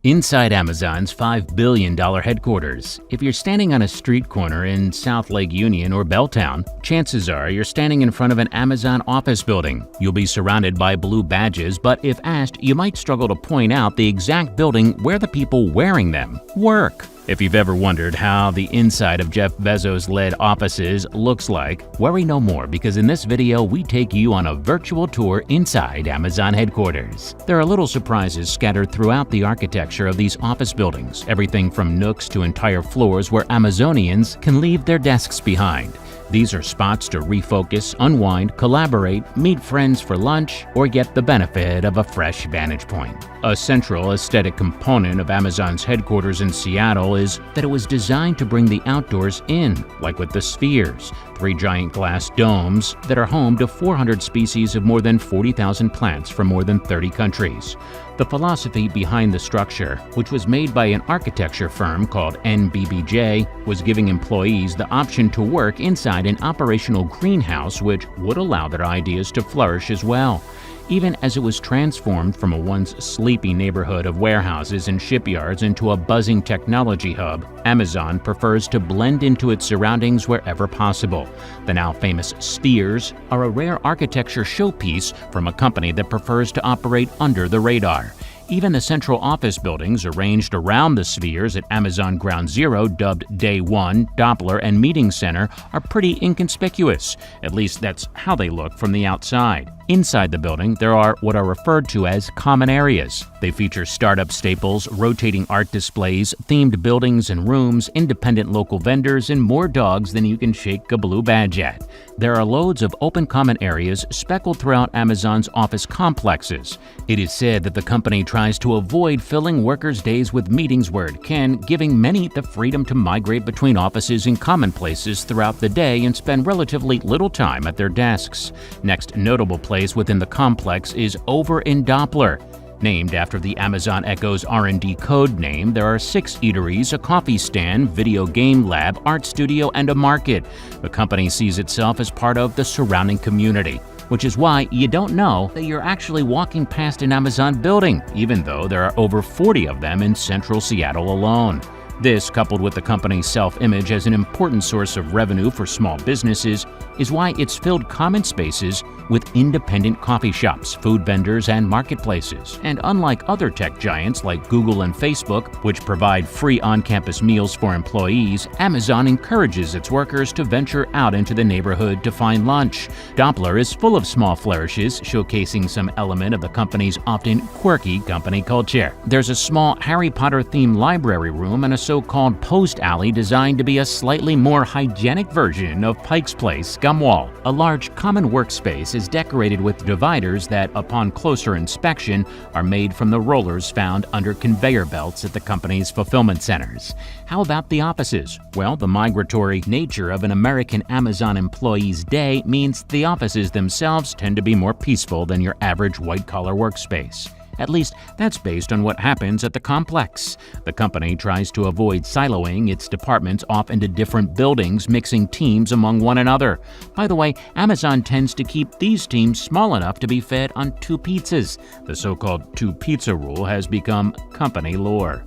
Inside Amazon's $5 billion headquarters. If you're standing on a street corner in South Lake Union or Belltown, chances are you're standing in front of an Amazon office building. You'll be surrounded by blue badges, but if asked, you might struggle to point out the exact building where the people wearing them work. If you've ever wondered how the inside of Jeff Bezos-led offices looks like, worry no more, because in this video we take you on a virtual tour inside Amazon headquarters. There are little surprises scattered throughout the architecture of these office buildings, everything from nooks to entire floors where Amazonians can leave their desks behind. These are spots to refocus, unwind, collaborate, meet friends for lunch, or get the benefit of a fresh vantage point. A central aesthetic component of Amazon's headquarters in Seattle is that it was designed to bring the outdoors in, like with the Spheres, 3 giant glass domes that are home to 400 species of more than 40,000 plants from more than 30 countries. The philosophy behind the structure, which was made by an architecture firm called NBBJ, was giving employees the option to work inside an operational greenhouse which would allow their ideas to flourish as well. Even as it was transformed from a once sleepy neighborhood of warehouses and shipyards into a buzzing technology hub, Amazon prefers to blend into its surroundings wherever possible. The now famous Spheres are a rare architecture showpiece from a company that prefers to operate under the radar. Even the central office buildings arranged around the Spheres at Amazon Ground Zero, dubbed Day 1, Doppler, and Meeting Center, are pretty inconspicuous. At least that's how they look from the outside. Inside the building, there are what are referred to as common areas. They feature startup staples, rotating art displays, themed buildings and rooms, independent local vendors, and more dogs than you can shake a blue badge at. There are loads of open common areas speckled throughout Amazon's office complexes. It is said that the company tries to avoid filling workers' days with meetings where it can, giving many the freedom to migrate between offices and common places throughout the day and spend relatively little time at their desks. Next notable place within the complex is Over in Doppler. Named after the Amazon Echo's R&D code name, there are 6 eateries, a coffee stand, video game lab, art studio, and a market. The company sees itself as part of the surrounding community, which is why you don't know that you're actually walking past an Amazon building, even though there are over 40 of them in central Seattle alone. This, coupled with the company's self-image as an important source of revenue for small businesses, is why it's filled common spaces with independent coffee shops, food vendors, and marketplaces. And unlike other tech giants like Google and Facebook, which provide free on-campus meals for employees, Amazon encourages its workers to venture out into the neighborhood to find lunch. Doppler is full of small flourishes, showcasing some element of the company's often quirky company culture. There's a small Harry Potter-themed library room and a so-called post alley designed to be a slightly more hygienic version of Pike's Place, Scumwall. A large common workspace is decorated with dividers that, upon closer inspection, are made from the rollers found under conveyor belts at the company's fulfillment centers. How about the offices? Well, the migratory nature of an American Amazon employee's day means the offices themselves tend to be more peaceful than your average white-collar workspace. At least, that's based on what happens at the complex. The company tries to avoid siloing its departments off into different buildings, mixing teams among one another. By the way, Amazon tends to keep these teams small enough to be fed on 2 pizzas. The so-called 2-pizza rule has become company lore.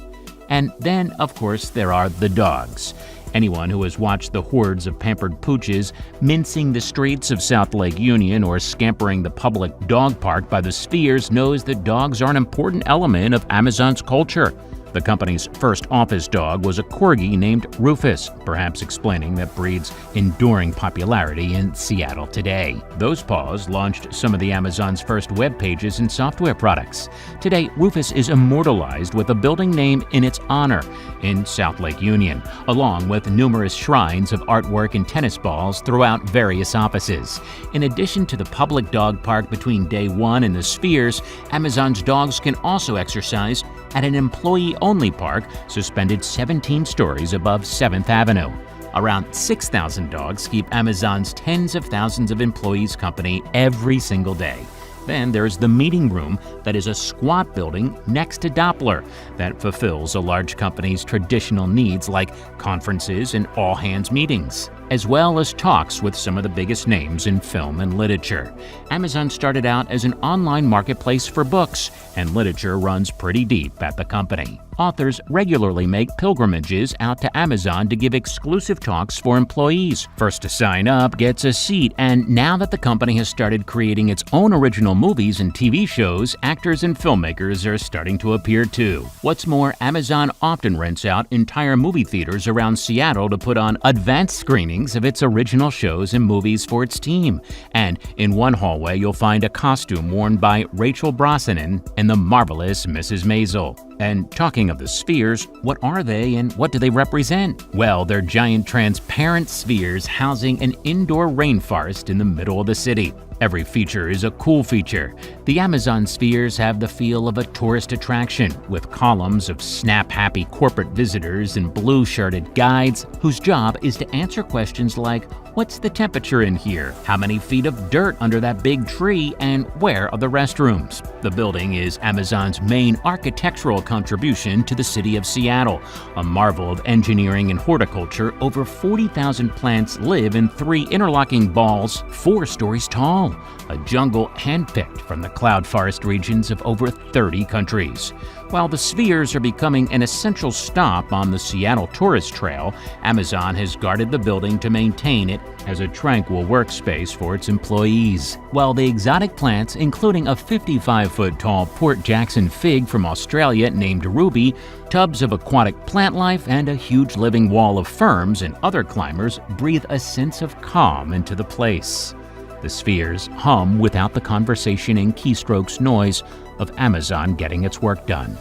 And then, of course, there are the dogs. Anyone who has watched the hordes of pampered pooches mincing the streets of South Lake Union or scampering the public dog park by the Spheres knows that dogs are an important element of Amazon's culture. The company's first office dog was a corgi named Rufus, perhaps explaining that breed's enduring popularity in Seattle today. Those paws launched some of the Amazon's first web pages and software products. Today, Rufus is immortalized with a building name in its honor in South Lake Union, along with numerous shrines of artwork and tennis balls throughout various offices. In addition to the public dog park between Day 1 and the Spheres, Amazon's dogs can also exercise at an employee-only park suspended 17 stories above 7th Avenue. Around 6,000 dogs keep Amazon's tens of thousands of employees company every single day. Then there's the meeting room that is a squat building next to Doppler that fulfills a large company's traditional needs like conferences and all-hands meetings. as well as talks with some of the biggest names in film and literature. Amazon started out as an online marketplace for books, and literature runs pretty deep at the company. Authors regularly make pilgrimages out to Amazon to give exclusive talks for employees. First to sign up gets a seat, and now that the company has started creating its own original movies and TV shows, actors and filmmakers are starting to appear too. What's more, Amazon often rents out entire movie theaters around Seattle to put on advanced screenings of its original shows and movies for its team. And in one hallway, you'll find a costume worn by Rachel Brosnahan and the marvelous Mrs. Maisel. And talking of the spheres, what are they and what do they represent? Well, they're giant transparent spheres housing an indoor rainforest in the middle of the city. Every feature is a cool feature. The Amazon spheres have the feel of a tourist attraction, with columns of snap-happy corporate visitors and blue-shirted guides whose job is to answer questions like, what's the temperature in here? How many feet of dirt under that big tree? And where are the restrooms? The building is Amazon's main architectural contribution to the city of Seattle. A marvel of engineering and horticulture, over 40,000 plants live in 3 interlocking balls 4 stories tall. A jungle handpicked from the cloud forest regions of over 30 countries. While the spheres are becoming an essential stop on the Seattle Tourist Trail, Amazon has guarded the building to maintain it as a tranquil workspace for its employees. While the exotic plants, including a 55-foot-tall Port Jackson fig from Australia named Ruby, tubs of aquatic plant life, and a huge living wall of ferns and other climbers breathe a sense of calm into the place. The spheres hum without the conversation and keystrokes noise of Amazon getting its work done.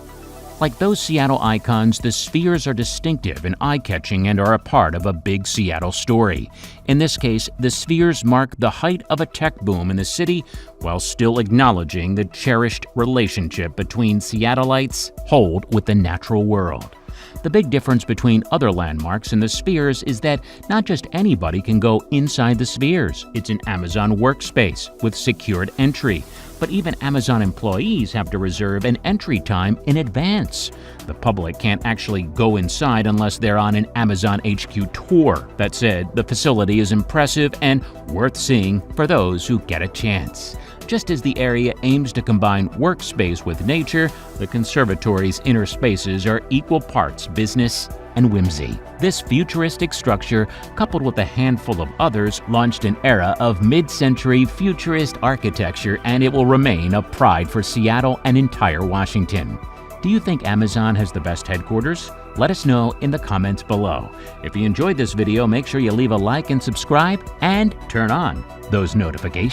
Like those Seattle icons, the spheres are distinctive and eye-catching and are a part of a big Seattle story. In this case, the spheres mark the height of a tech boom in the city while still acknowledging the cherished relationship between Seattleites hold with the natural world. The big difference between other landmarks and the spheres is that not just anybody can go inside the spheres. It's an Amazon workspace with secured entry. But even Amazon employees have to reserve an entry time in advance. The public can't actually go inside unless they're on an Amazon HQ tour. That said, the facility is impressive and worth seeing for those who get a chance. Just as the area aims to combine workspace with nature, the conservatory's inner spaces are equal parts business and whimsy. This futuristic structure, coupled with a handful of others, launched an era of mid-century futurist architecture, and it will remain a pride for Seattle and entire Washington. Do you think Amazon has the best headquarters? Let us know in the comments below. If you enjoyed this video, make sure you leave a like and subscribe, and turn on those notifications.